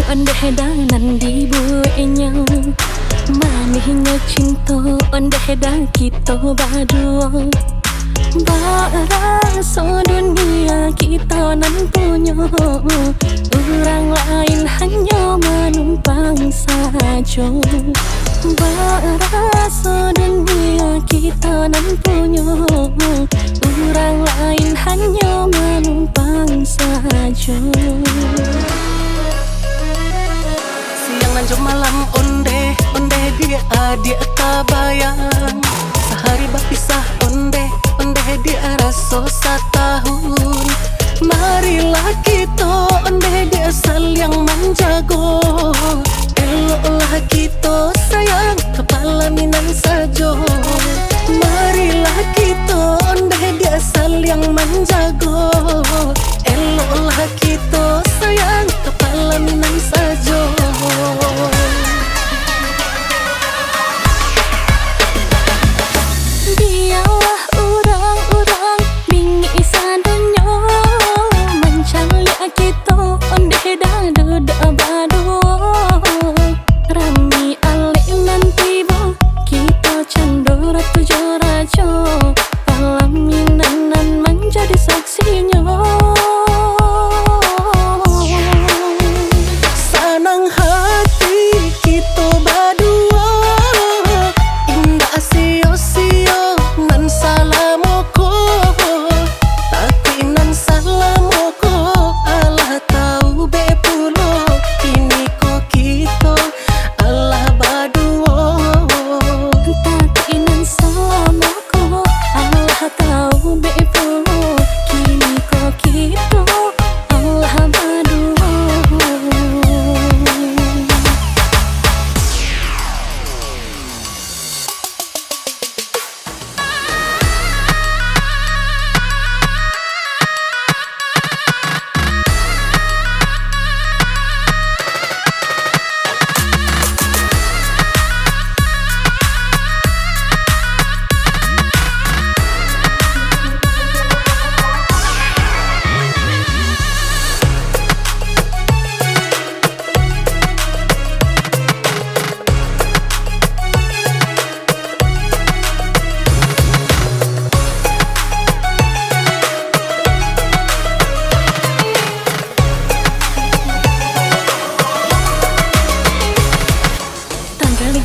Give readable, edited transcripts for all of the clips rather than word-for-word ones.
ondeh danan di buenya manihnya cinta ondeh dah kita berdua. Barasa dunia kita nan punya, orang lain hanya menumpang saja. Barasa dunia kita nan punya, orang lain hanya menumpang saja. Siang lanjut malam onde dia adik tak bayang. Sehari berpisah onde dia rasa setahun. Marilah kita onde dia saling menjaga. Eloklah kita sayang kepala minan saja. Marilah kita onde dia saling menjaga. Eloklah kita sayang kepala minan saja. Biarlah orang-orang bingi sadanya mencari kita ondeh dah duduk berdua. Rami alik nanti bo kita candora tujuh raja. Palaminan menjadi saksinya. Senang hati kita berdua, indah sia-sia nan salamoko. Tapi nan salamoko Allah tahu bepulo. Ini ko kita Allah berdua. Tapi nan salamoko Allah tahu bepulo. Kini kok kita Allah berdua.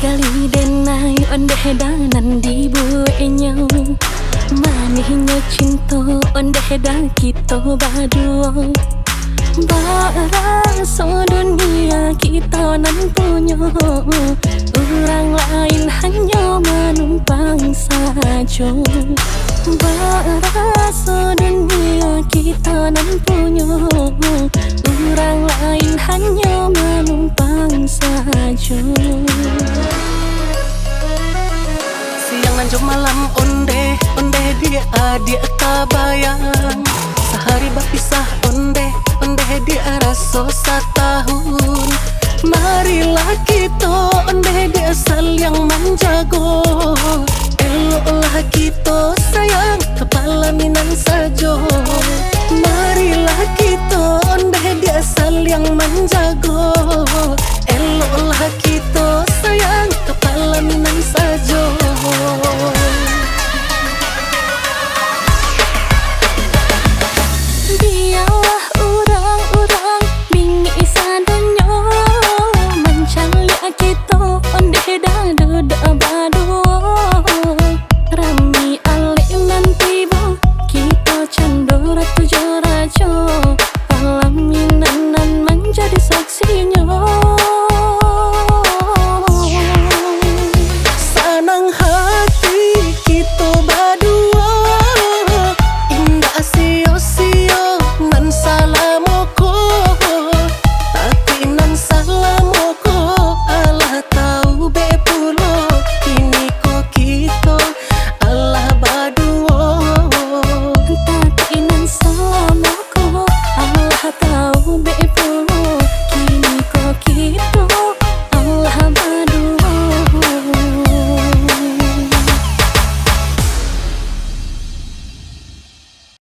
Gali denai ondeh danan di buenya manihnya cinta ondeh dah kita berdua. Barasa dunia kita nan punya, orang lain hanya menumpang saja. Barasa dunia kita nan punya, orang lain hanya menumpang saja. Siang lanjut malam onde dia adik tak bayang. Sehari berpisah onde dia rasa setahun. Marilah kita onde dia saling menjaga. Eloklah kita sayang kepala minan saja. Marilah kita onde dia saling menjaga. Eloklah kita